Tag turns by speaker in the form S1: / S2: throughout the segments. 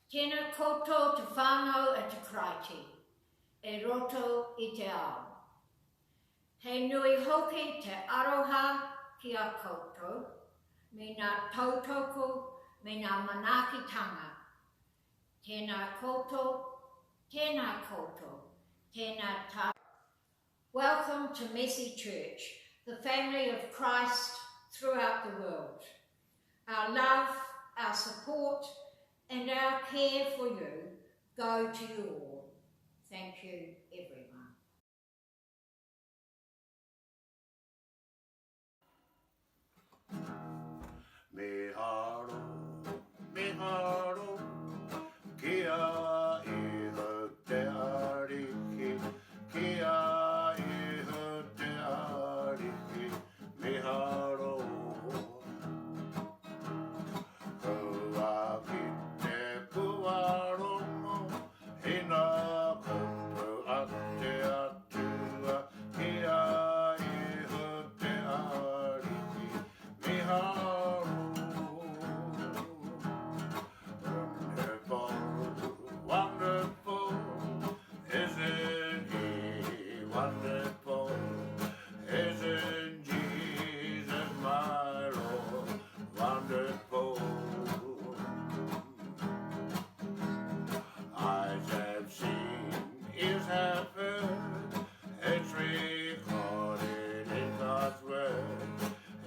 S1: Tēnā koutou te whānau e te kraiti, e roto i te ao. Hei nui hoki te aroha ki a koutou, me ngā tautoko, me ngā manakitanga. Tēnā koutou, tēnā tā. Welcome to Messy Church, the family of Christ throughout the world. Our love, our support, and our care for you go to you all. Thank you, everyone.
S2: Me haro, kia iho te ariki, kia iho te ariki, me haro. Kua ki te puarongo, hina koto ate atua, kia iho te ariki, me haro. Wonderful, isn't he? Wonderful, isn't Jesus my Lord? Wonderful. Eyes have seen, ears have heard, it's recorded in God's word.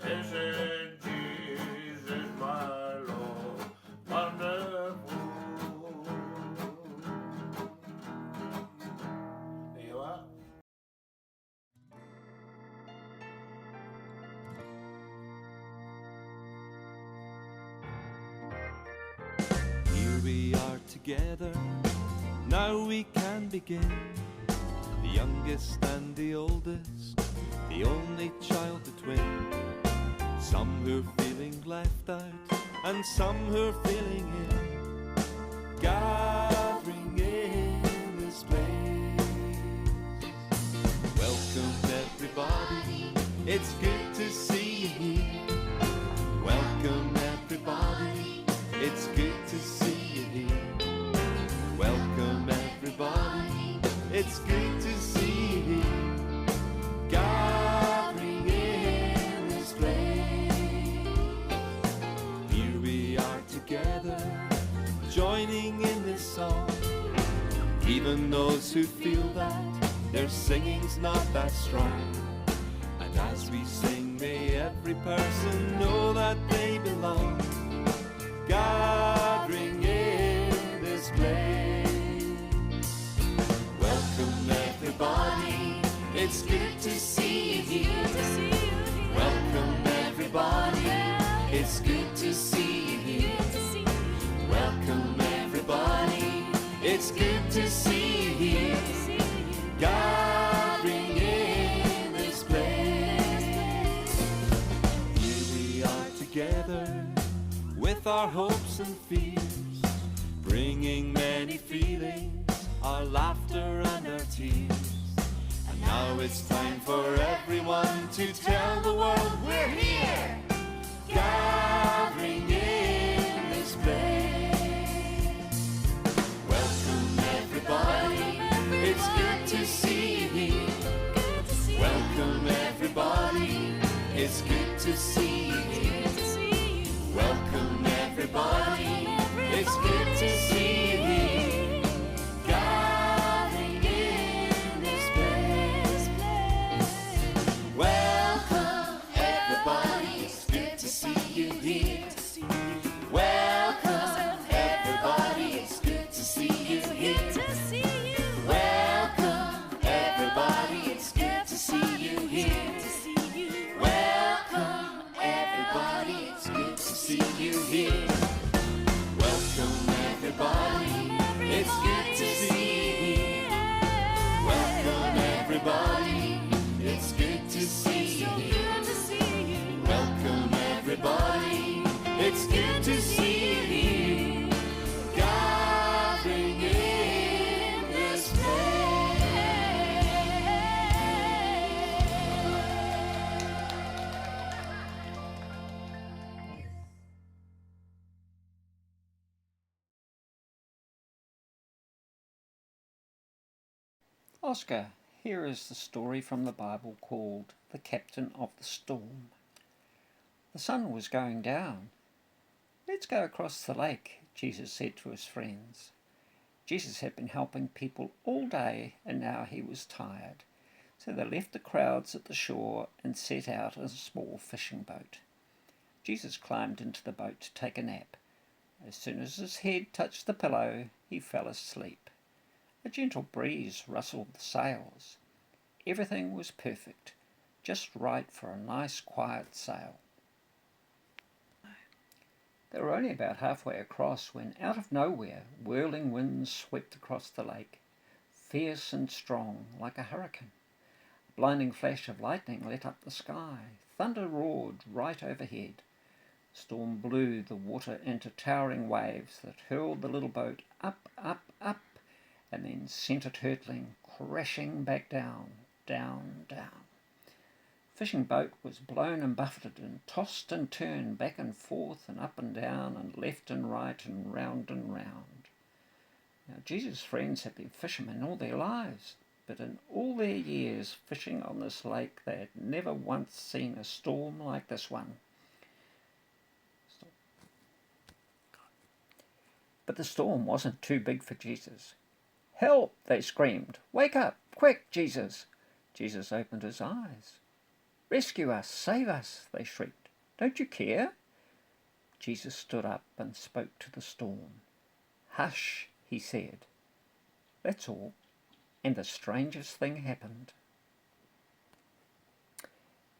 S2: Isn't Jesus my Lord? Wonderful. There you are.
S3: Here we are together, now we can begin. The youngest and the oldest, the only child, the twin. Some who're feeling left out, and some who're feeling in. Gathering in this place. Welcome everybody, it's good to see you here. Welcome everybody, it's good to see you here. Welcome everybody, it's good to see you here. Gathering in this place. Here we are together, joining in this song. Even those who feel that their singing's not that strong. And as we sing, may every person know that they belong. Gathering in this place. Welcome everybody, it's good to see you here. Welcome everybody, it's good to see you here. Welcome everybody, it's good to see you here. Gathering in this place. Here we are together with our hopes and fears, bringing many feelings, our laughter and our tears. And now it's time for everyone to tell the world we're here. Gathering in this place. Welcome everybody, it's good to see you here. Welcome everybody, it's good to see you here. Welcome everybody, it's good to see you here. Gathering in this place. Welcome everybody, it's good to see you here. Welcome everybody, it's good to see you here.
S4: Oscar, here is the story from the Bible called The Captain of the Storm. The sun was going down. Let's go across the lake, Jesus said to his friends. Jesus had been helping people all day and now he was tired. So they left the crowds at the shore and set out in a small fishing boat. Jesus climbed into the boat to take a nap. As soon as his head touched the pillow, he fell asleep. A gentle breeze rustled the sails. Everything was perfect, just right for a nice quiet sail. They were only about halfway across when, out of nowhere, whirling winds swept across the lake, fierce and strong like a hurricane. A blinding flash of lightning lit up the sky. Thunder roared right overhead. The storm blew the water into towering waves that hurled the little boat up, up, up, and then sent it hurtling, crashing back down, down, down. The fishing boat was blown and buffeted and tossed and turned back and forth and up and down and left and right and round and round. Now Jesus' friends had been fishermen all their lives, but in all their years fishing on this lake they had never once seen a storm like this one. But the storm wasn't too big for Jesus. "Help!" they screamed. "Wake up! Quick, Jesus!" Jesus opened his eyes. "Rescue us! Save us!" they shrieked. "Don't you care?" Jesus stood up and spoke to the storm. "Hush," he said. That's all. And the strangest thing happened.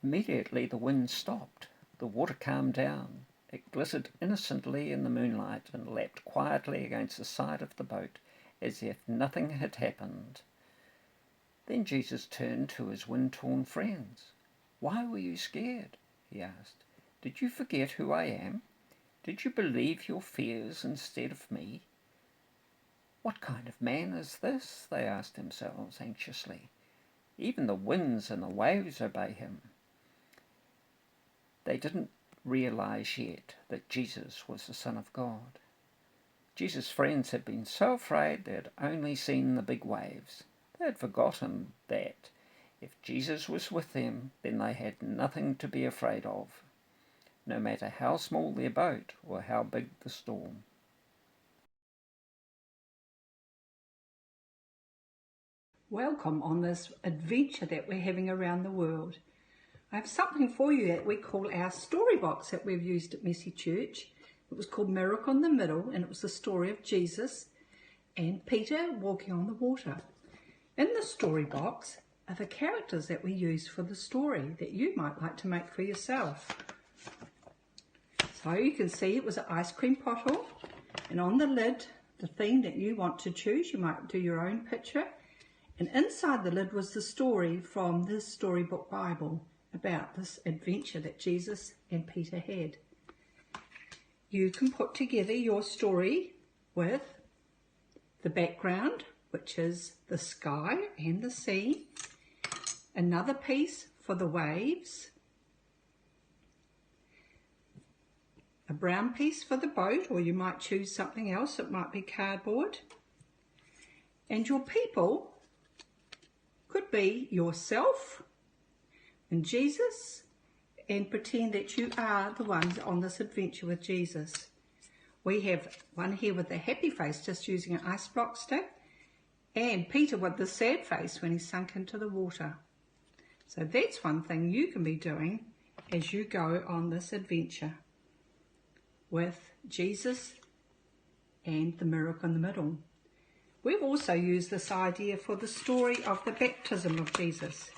S4: Immediately the wind stopped. The water calmed down. It glittered innocently in the moonlight and lapped quietly against the side of the boat as if nothing had happened. Then Jesus turned to his wind-torn friends. "Why were you scared?" he asked. "Did you forget who I am? Did you believe your fears instead of me?" "What kind of man is this?" they asked themselves anxiously. "Even the winds and the waves obey him." They didn't realize yet that Jesus was the Son of God. Jesus' friends had been so afraid they had only seen the big waves. They had forgotten that if Jesus was with them, then they had nothing to be afraid of, no matter how small their boat or how big the storm.
S5: Welcome on this adventure that we're having around the world. I have something for you that we call our story box that we've used at Messy Church. It was called Miracle in the Middle, and it was the story of Jesus and Peter walking on the water. In the story box are the characters that we use for the story that you might like to make for yourself. So you can see it was an ice cream bottle, and on the lid, the theme that you want to choose. You might do your own picture. And inside the lid was the story from this storybook Bible about this adventure that Jesus and Peter had. You can put together your story with the background, which is the sky and the sea, another piece for the waves, a brown piece for the boat, or you might choose something else. It might be cardboard. And your people could be yourself and Jesus, and pretend that you are the ones on this adventure with Jesus. We have one here with a happy face, just using an ice block stick, and Peter with the sad face when he sunk into the water. So that's one thing you can be doing as you go on this adventure with Jesus and the miracle in the middle. We've also used this idea for the story of the baptism of Jesus.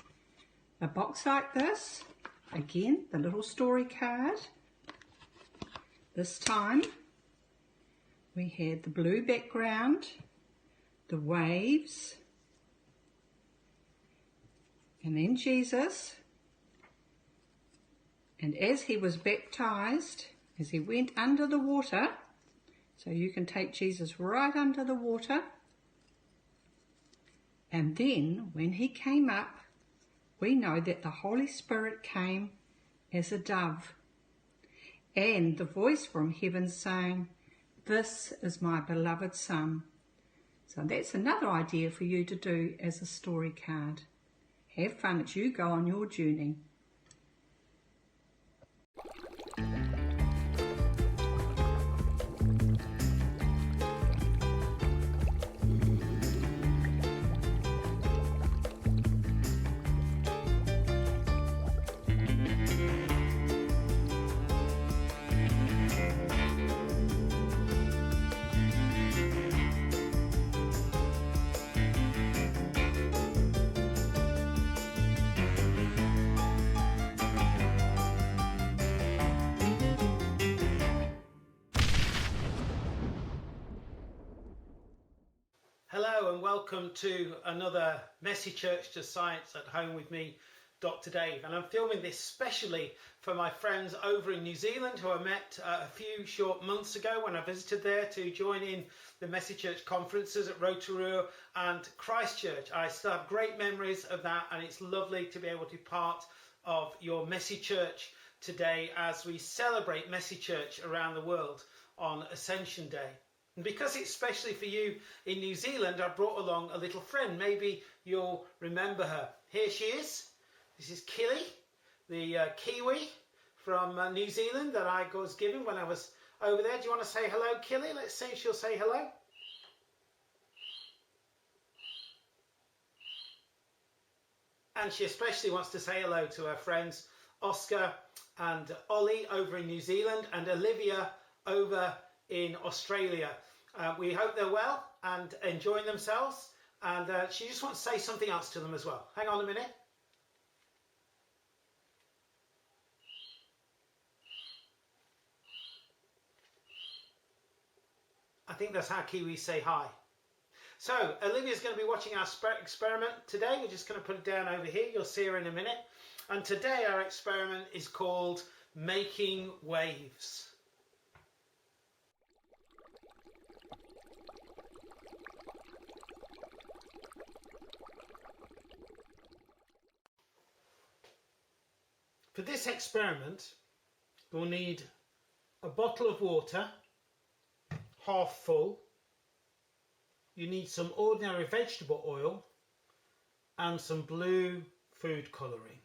S5: A box like this, again, the little story card. This time we had the blue background, the waves, and then Jesus. And as he was baptized, as he went under the water, so you can take Jesus right under the water, and then when he came up, we know that the Holy Spirit came as a dove, and the voice from heaven saying, "This is my beloved Son, So that's another idea for you to do as a story card. Have fun as you go on your journey.
S6: Hello and welcome to another Messy Church to Science at Home with me, Dr. Dave. And I'm filming this specially for my friends over in New Zealand who I met a few short months ago when I visited there to join in the Messy Church conferences at Rotorua and Christchurch. I still have great memories of that, and it's lovely to be able to be part of your Messy Church today as we celebrate Messy Church around the world on Ascension Day. And because it's especially for you in New Zealand, I brought along a little friend. Maybe you'll remember her. Here she is. This is Killy, the Kiwi from New Zealand that I was given when I was over there. Do you want to say hello, Killy? Let's see if she'll say hello. And she especially wants to say hello to her friends Oscar and Ollie over in New Zealand and Olivia over in Australia. We hope they're well and enjoying themselves, and she just wants to say something else to them as well. Hang on a minute. I think that's how Kiwis say hi. So Olivia's going to be watching our experiment today. We're just going to put it down over here. You'll see her in a minute. And today our experiment is called Making Waves. For this experiment, we'll need a bottle of water, half full. You need some ordinary vegetable oil and some blue food colouring.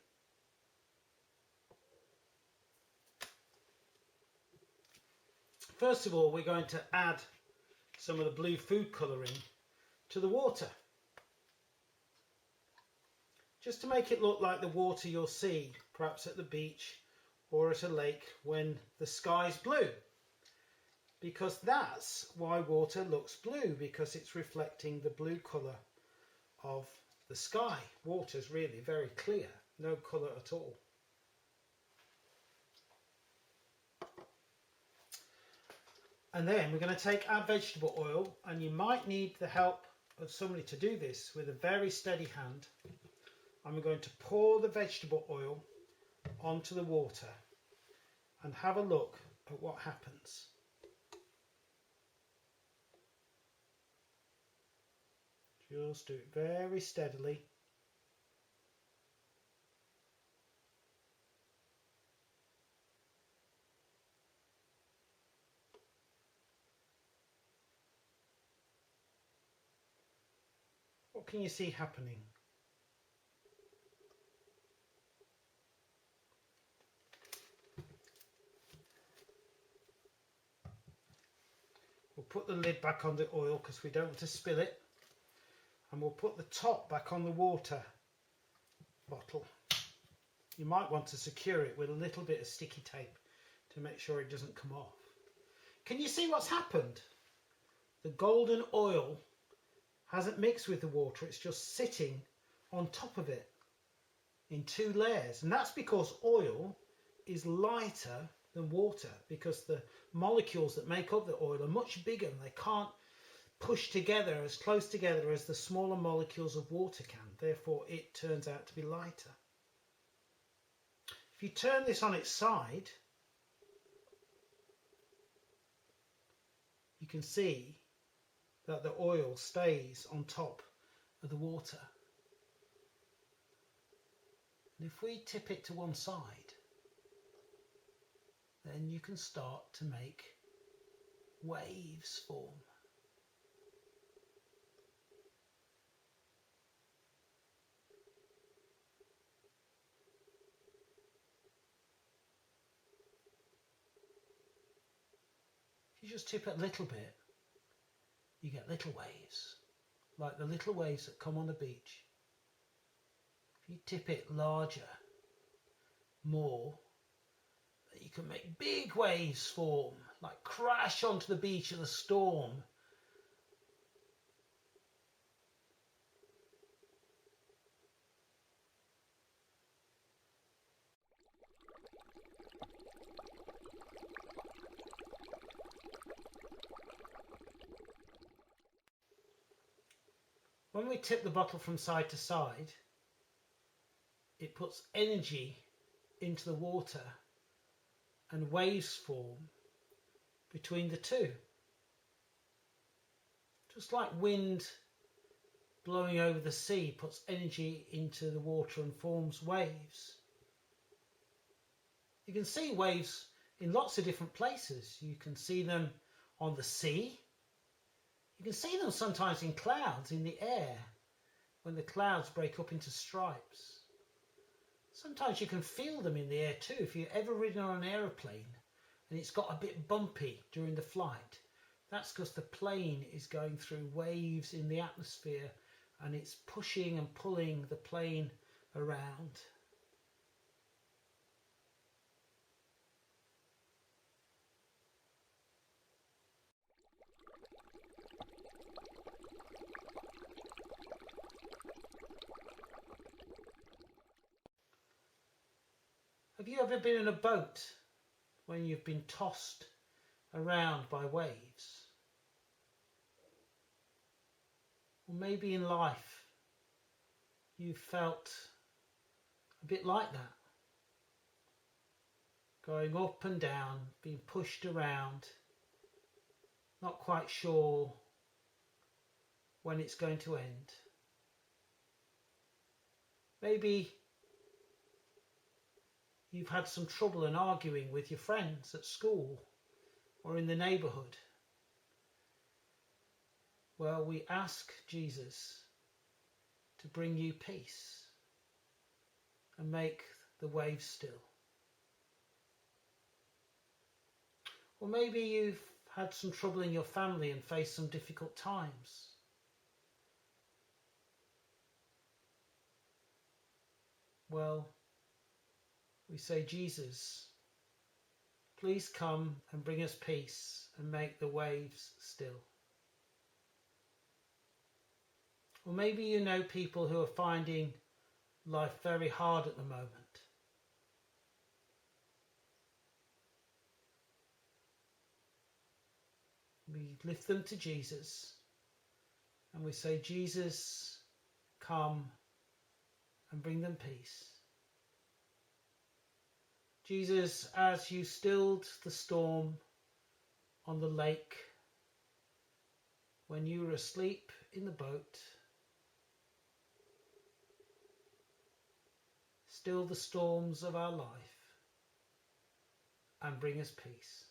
S6: First of all, we're going to add some of the blue food colouring to the water, just to make it look like the water you'll see perhaps at the beach or at a lake when the sky's blue, because that's why water looks blue, because it's reflecting the blue colour of the sky. Water's really very clear, no colour at all. And then we're going to take our vegetable oil, and you might need the help of somebody to do this with a very steady hand. And we're going to pour the vegetable oil onto the water and have a look at what happens. Just do it very steadily. What can you see happening? We'll put the lid back on the oil because we don't want to spill it, and we'll put the top back on the water bottle. You might want to secure it with a little bit of sticky tape to make sure it doesn't come off. Can you see what's happened? The golden oil hasn't mixed with the water, it's just sitting on top of it in two layers, and that's because oil is lighter than water, because the molecules that make up the oil are much bigger and they can't push together as close together as the smaller molecules of water can. Therefore it turns out to be lighter. If you turn this on its side, you can see that the oil stays on top of the water. And if we tip it to one side, then you can start to make waves form. you just tip it a little bit, you get little waves, like the little waves that come on the beach. If you tip it larger, more, you can make big waves form, like crash onto the beach in a storm. When we tip the bottle from side to side, it puts energy into the water and waves form between the two. Just like wind blowing over the sea puts energy into the water and forms waves. You can see waves in lots of different places. You can see them on the sea. You can see them sometimes in clouds in the air when the clouds break up into stripes. Sometimes you can feel them in the air too. If you've ever ridden on an aeroplane and it's got a bit bumpy during the flight, that's because the plane is going through waves in the atmosphere and it's pushing and pulling the plane around. Have you ever been in a boat when you've been tossed around by waves? Or maybe in life you felt a bit like that, going up and down, being pushed around, not quite sure when it's going to end. Maybe you've had some trouble in arguing with your friends at school or in the neighbourhood. Well, we ask Jesus to bring you peace and make the waves still. Or maybe you've had some trouble in your family and faced some difficult times. Well, we say, Jesus, please come and bring us peace and make the waves still. Or maybe you know people who are finding life very hard at the moment. We lift them to Jesus and we say, Jesus, come and bring them peace. Jesus, as you stilled the storm on the lake when you were asleep in the boat, still the storms of our life and bring us peace.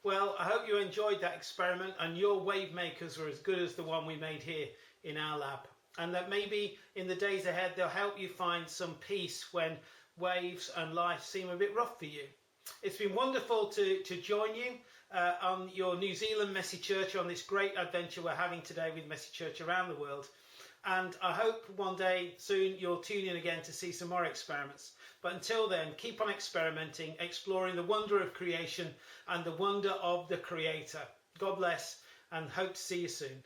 S6: Well, I hope you enjoyed that experiment and your wave makers were as good as the one we made here in our lab. And that maybe in the days ahead they'll help you find some peace when waves and life seem a bit rough for you. It's been wonderful to join you on your New Zealand Messy Church on this great adventure we're having today with Messy Church around the world. And I hope one day soon you'll tune in again to see some more experiments. But until then, keep on experimenting, exploring the wonder of creation and the wonder of the Creator. God bless and hope to see you soon.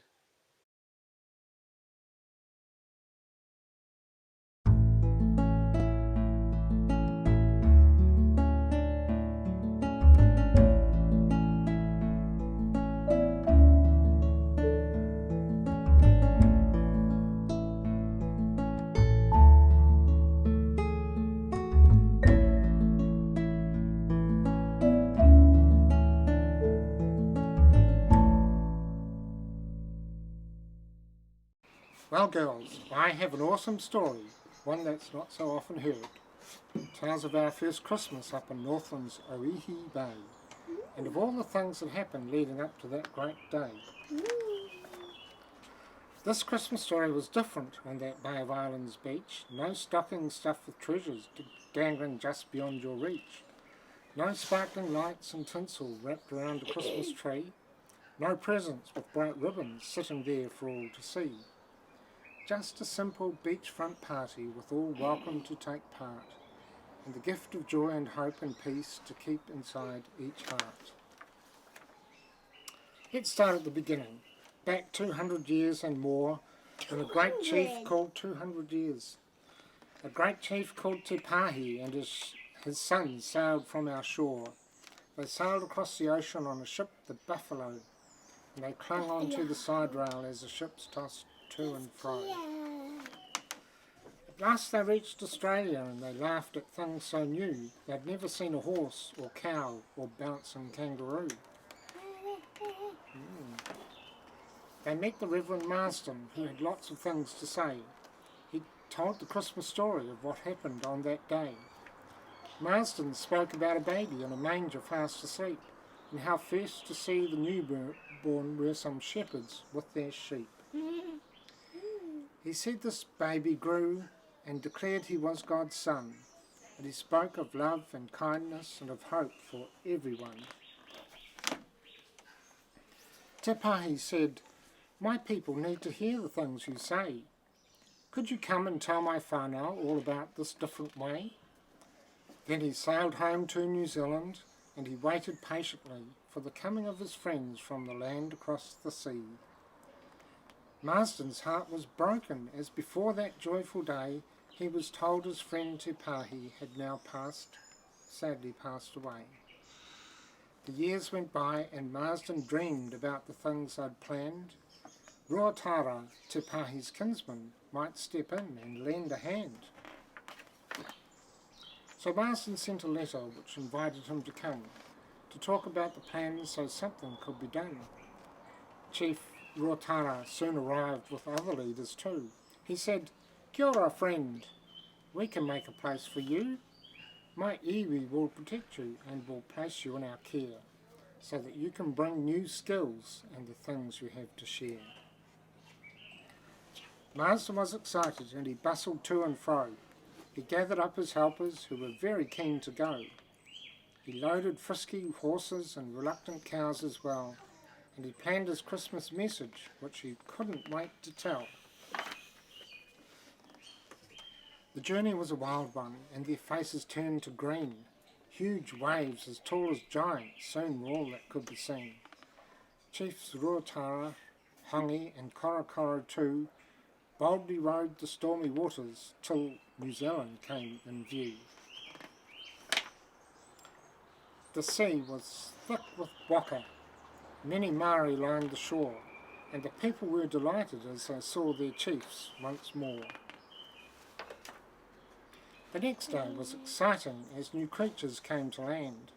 S2: Well, girls, I have an awesome story, one that's not so often heard. It tells of our first Christmas up in Northland's Oihi Bay, and of all the things that happened leading up to that great day. This Christmas story was different on that Bay of Islands beach. No stockings stuffed with treasures dangling just beyond your reach. No sparkling lights and tinsel wrapped around a Christmas tree. No presents with bright ribbons sitting there for all to see. Just a simple beachfront party with all welcome to take part, and the gift of joy and hope and peace to keep inside each heart. Let's start at the beginning, back 200 years and more, when a great chief called 200 years. A great chief called Te Pahi and his sons sailed from our shore. They sailed across the ocean on a ship, the Buffalo, and they clung onto the side rail as the ships tossed to and fro. At last they reached Australia and they laughed at things so new. They'd never seen a horse or cow or bouncing kangaroo. They met the Reverend Marsden, who had lots of things to say. He told the Christmas story of what happened on that day. Marsden spoke about a baby in a manger fast asleep, and how first to see the newborn were some shepherds with their sheep. He said this baby grew and declared he was God's son, and he spoke of love and kindness and of hope for everyone. Te Pahi said, "My people need to hear the things you say. Could you come and tell my whānau all about this different way?" Then he sailed home to New Zealand, and he waited patiently for the coming of his friends from the land across the sea. Marsden's heart was broken, as before that joyful day he was told his friend Te Pahi had now sadly passed away. The years went by and Marsden dreamed about the things they'd planned. Ruatara, Te Pahi's kinsman, might step in and lend a hand. So Marsden sent a letter which invited him to come, to talk about the plans so something could be done. Chief Ruatara soon arrived with other leaders too. He said, "Kia ora, friend, we can make a place for you. My iwi will protect you and will place you in our care, so that you can bring new skills and the things you have to share." Marsden was excited and he bustled to and fro. He gathered up his helpers who were very keen to go. He loaded frisky horses and reluctant cows as well, and he planned his Christmas message, which he couldn't wait to tell. The journey was a wild one, and their faces turned to green. Huge waves as tall as giants soon were all that could be seen. Chiefs Ruatara, Hangi and Korokoro too boldly rode the stormy waters till New Zealand came in view. The sea was thick with waka. Many Māori lined the shore, and the people were delighted as they saw their chiefs once more. The next day was exciting as new creatures came to land.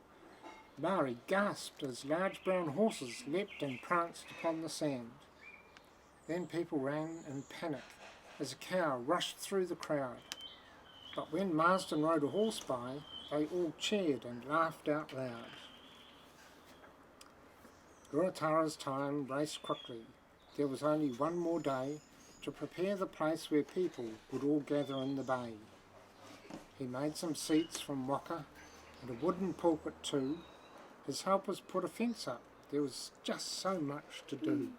S2: Māori gasped as large brown horses leapt and pranced upon the sand. Then people ran in panic as a cow rushed through the crowd. But when Marsden rode a horse by, they all cheered and laughed out loud. Ruatara's time raced quickly. There was only one more day to prepare the place where people would all gather in the bay. He made some seats from Waka and a wooden pulpit too. His helpers put a fence up. There was just so much to do.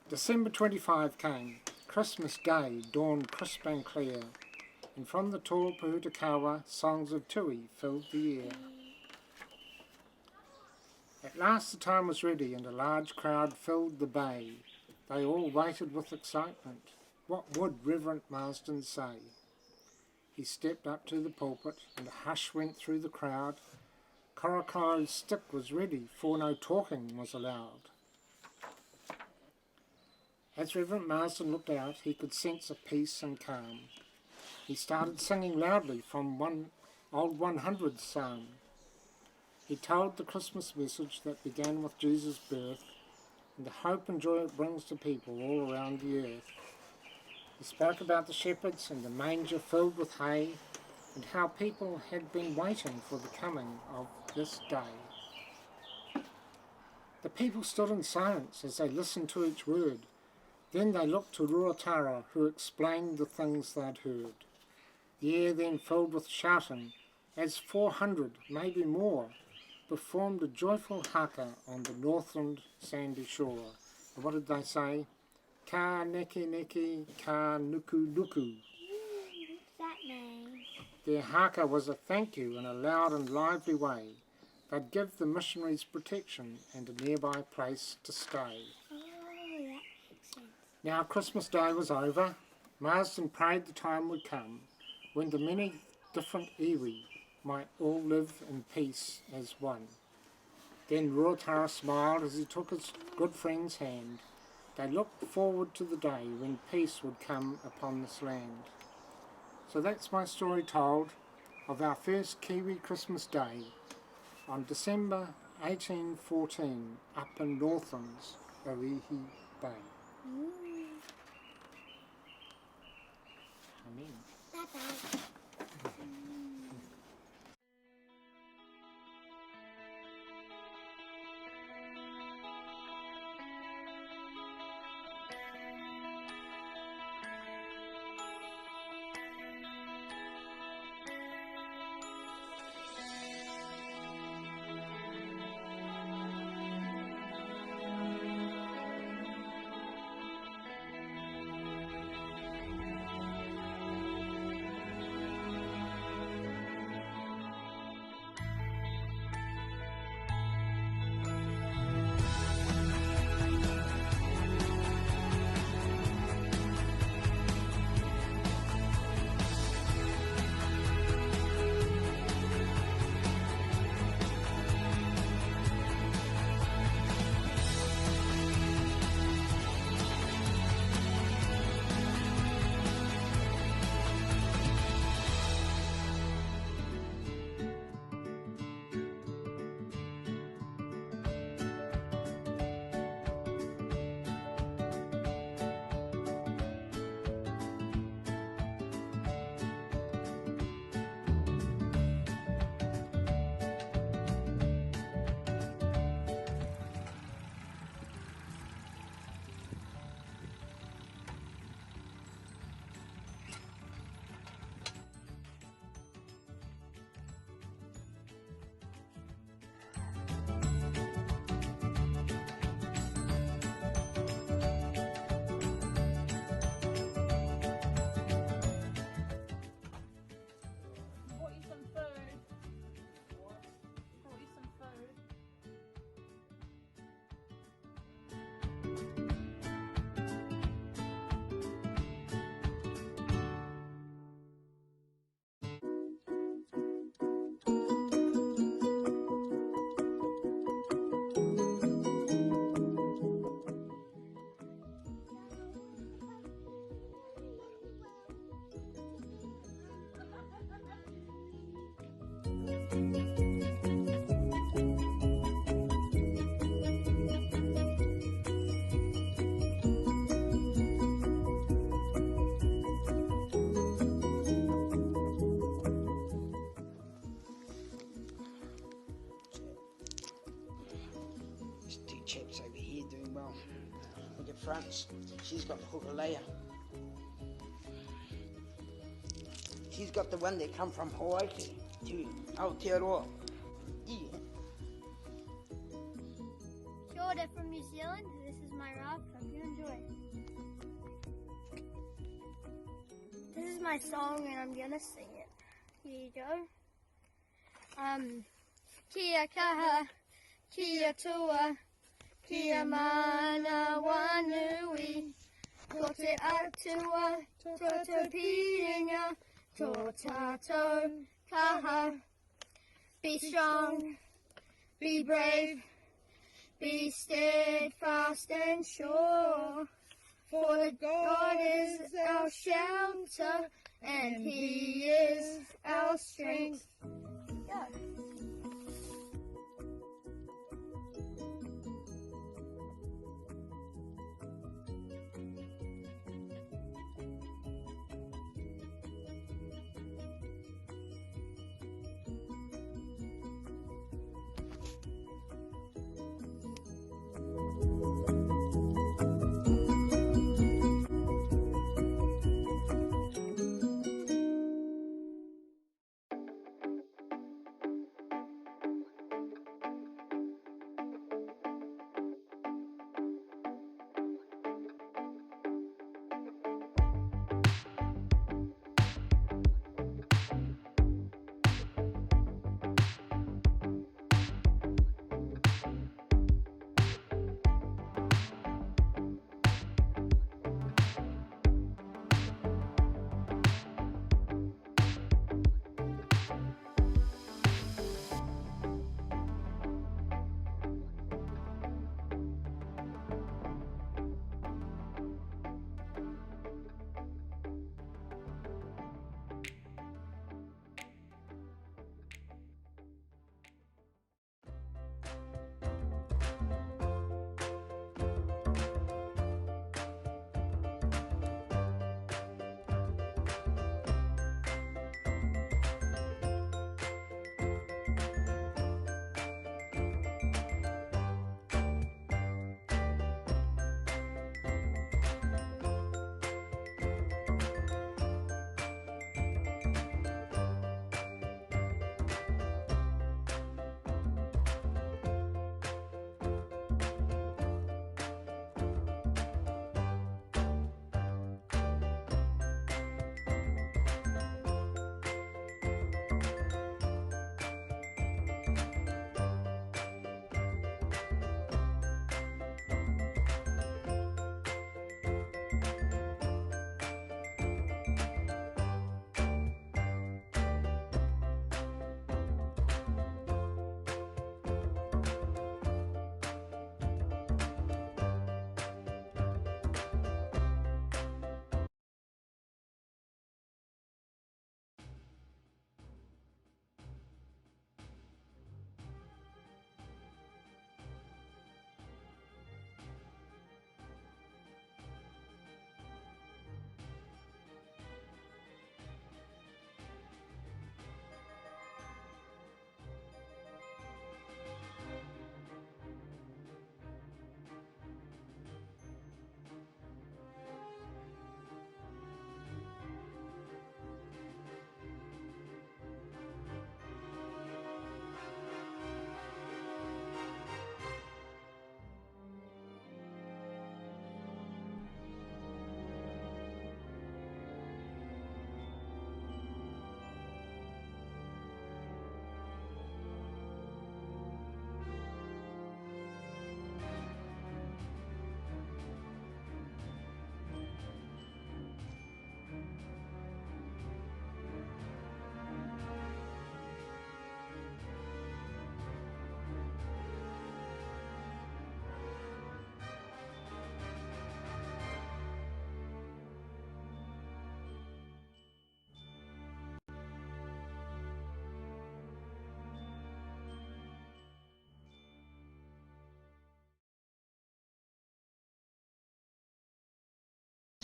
S2: December 25 came. Christmas Day dawned crisp and clear, and from the tall Pūtakawa songs of tui filled the air. At last the time was ready and a large crowd filled the bay. They all waited with excitement. What would Reverend Marsden say? He stepped up to the pulpit and a hush went through the crowd. Korokoro's stick was ready, for no talking was allowed. As Reverend Marsden looked out, he could sense a peace and calm. He started singing loudly from one old 100 psalm. He told the Christmas message that began with Jesus' birth and the hope and joy it brings to people all around the earth. He spoke about the shepherds and the manger filled with hay and how people had been waiting for the coming of this day. The people stood in silence as they listened to each word. Then they looked to Ruatara, who explained the things they'd heard. The air then filled with shouting, as 400, maybe more, performed a joyful haka on the northland sandy shore. And what did they say? Ka neki neki, ka nuku nuku.
S7: What's that mean?
S2: Their haka was a thank you in a loud and lively way. They'd give the missionaries protection and a nearby place to stay.
S7: Oh, that makes sense.
S2: Now Christmas Day was over. Marsden prayed the time would come when the many different iwi might all live in peace as one. Then Ruatara smiled as he took his good friend's hand. They looked forward to the day when peace would come upon this land. So that's my story told of our first Kiwi Christmas Day on December 1814 up in Northlands, Oihi Bay. Amen.
S7: Bye-bye.
S8: Chaps over here doing well. Look at Franz, she's got the hukalea. She's got the one that come from Hawaii to Aotearoa. Yeah.
S7: Kia ora from New Zealand. This is my raft. Hope you enjoy. This is my song and I'm gonna sing it. Here you go. Kia kaha, kia tua, kia mana wanui, ko te atua, toto piringa, tō tātou kaha. Be strong, be brave, be steadfast and sure, for the God is our shelter and He is our strength. Go.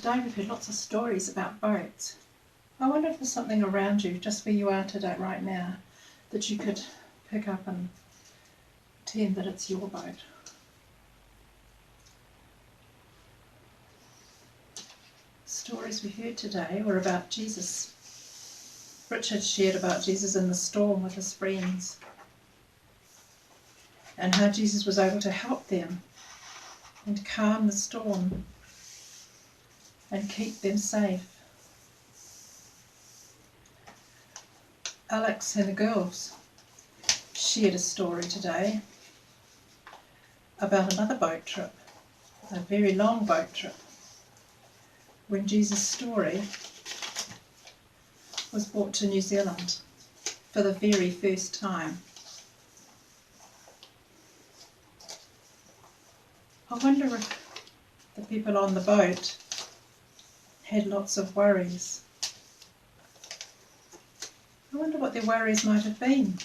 S9: Today we've heard lots of stories about boats. I wonder if there's something around you, just where you are today, right now, that you could pick up and pretend that it's your boat. Stories we heard today were about Jesus. Richard shared about Jesus in the storm with his friends and how Jesus was able to help them and calm the storm and keep them safe. Alex and the girls shared a story today about another boat trip, a very long boat trip, when Jesus' story was brought to New Zealand for the very first time. I wonder if the people on the boat had lots of worries. I wonder what their worries might have been.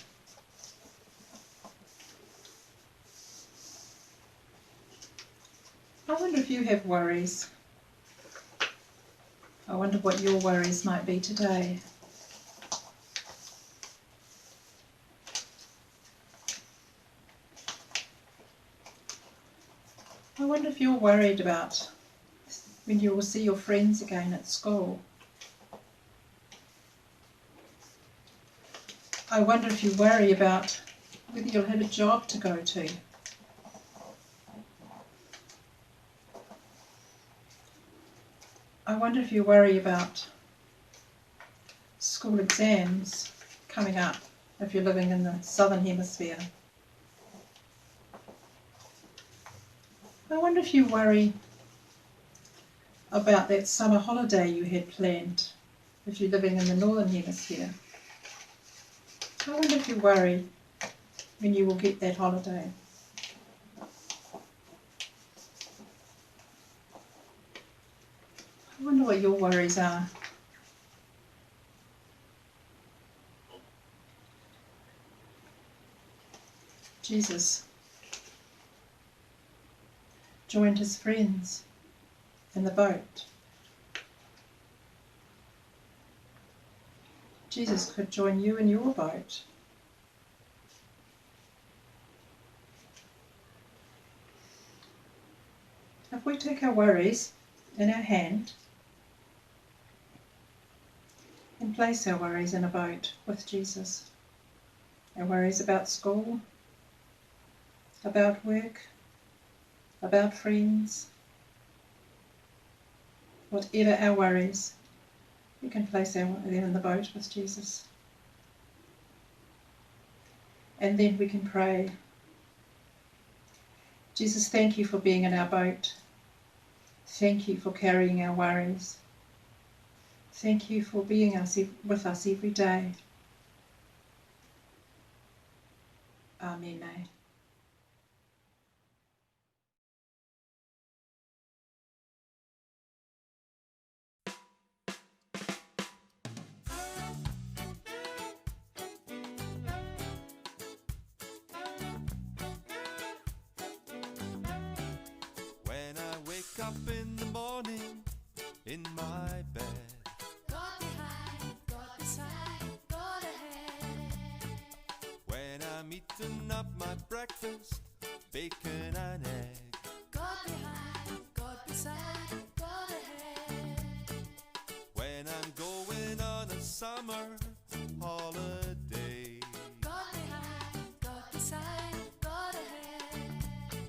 S9: I wonder if you have worries. I wonder what your worries might be today. I wonder if you're worried about when you will see your friends again at school. I wonder if you worry about whether you'll have a job to go to. I wonder if you worry about school exams coming up if you're living in the southern hemisphere. I wonder if you worry about that summer holiday you had planned if you're living in the northern hemisphere. I wonder if you worry when you will get that holiday. I wonder what your worries are. Jesus joined his friends in the boat. Jesus could join you in your boat. If we take our worries in our hand and place our worries in a boat with Jesus, our worries about school, about work, about friends, whatever our worries, we can place them in the boat with Jesus. And then we can pray. Jesus, thank you for being in our boat. Thank you for carrying our worries. Thank you for being with us every day. Amen.
S3: When I wake up in the morning in my bed,
S10: God behind, God beside, God ahead.
S3: when I'm eating up my breakfast, bacon and egg,
S10: God behind, God beside, God ahead.
S3: when I'm going on a summer holiday,
S10: God behind, God beside, God ahead.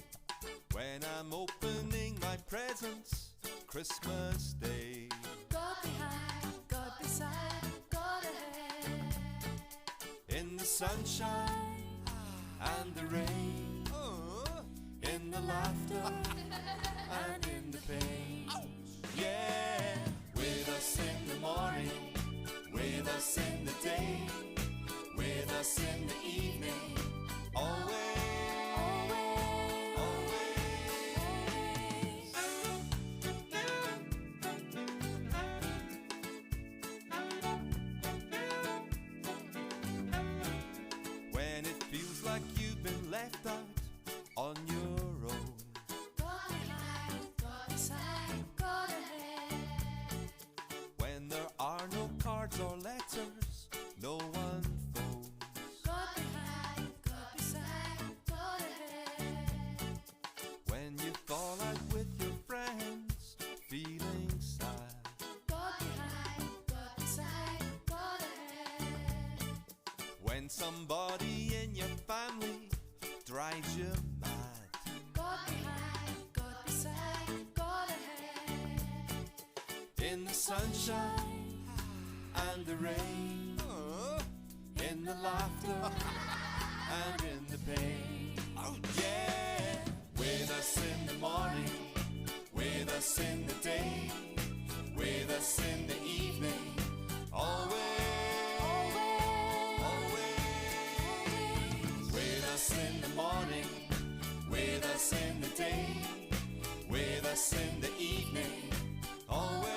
S3: when I'm opening my presents Christmas Day,
S10: God behind, God beside, God ahead.
S3: in the sunshine and the rain, in the laughter and in the pain. Yeah, with us in the morning, with us in the day, with us in the evening, always. When it feels like you've been left out on your own,
S10: God behind, God beside, God ahead.
S3: somebody in your family drives you mad.
S10: God behind, God beside, God ahead.
S3: In the sunshine and the rain, in the laughter and in the pain. Oh yeah! With us in the morning, with us in the day, with us in the evening, always, always. With us in the morning, with us in the day, with us in the evening, always.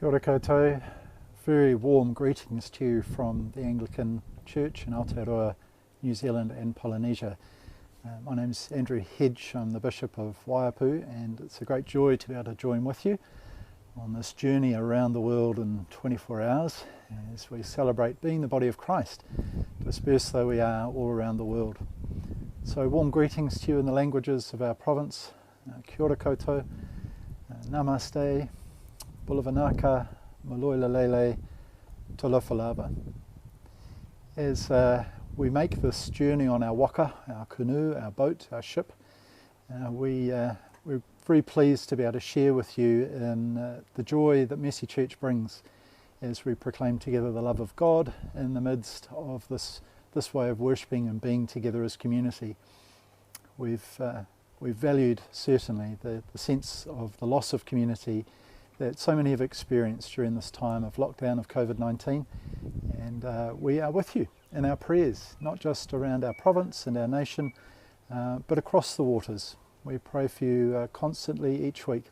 S11: Kia ora koutou. Very warm greetings to you from the Anglican Church in Aotearoa, New Zealand and Polynesia. My name's Andrew Hedge, I'm the Bishop of Waiapu, and it's a great joy to be able to join with you on this journey around the world in 24 hours as we celebrate being the body of Christ, dispersed though we are all around the world. So warm greetings to you in the languages of our province. Kia ora koutou, namaste, bulavanaka, maloilalele, tolofalava. As we make this journey on our waka, our canoe, our boat, our ship, we're very pleased to be able to share with you in the joy that Messy Church brings as we proclaim together the love of God in the midst of this way of worshipping and being together as community. We've valued certainly the sense of the loss of community that so many have experienced during this time of lockdown of COVID-19, and we are with you in our prayers, not just around our province and our nation, but across the waters. We pray for you constantly each week,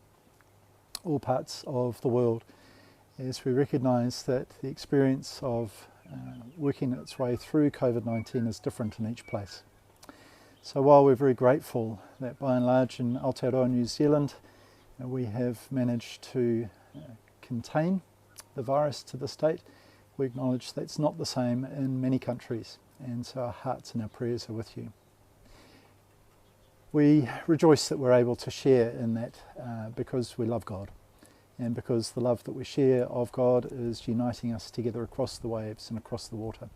S11: all parts of the world, as we recognise that the experience of working its way through COVID-19 is different in each place. So while we're very grateful that by and large in Aotearoa, New Zealand, we have managed to contain the virus to this date, we acknowledge that's not the same in many countries, and so our hearts and our prayers are with you. We rejoice that we're able to share in that because we love God, and because the love that we share of God is uniting us together across the waves and across the water.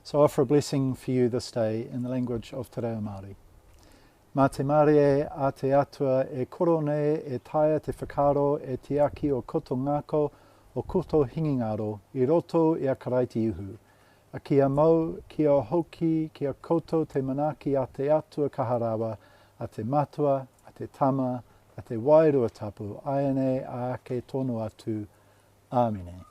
S11: So I offer a blessing for you this day in the language of Te Reo Māori. Mā te mare a te atua e korone e taia te whakaro e te aki o koto ngāko o koto hingingaro I roto I a karaiti uhu. A kia mau, kia hoki, kia koto te manaki a te atua kaharawa, a te matua, a te tama, a te wairua tapu, aene a ke tonu atu. Āmine.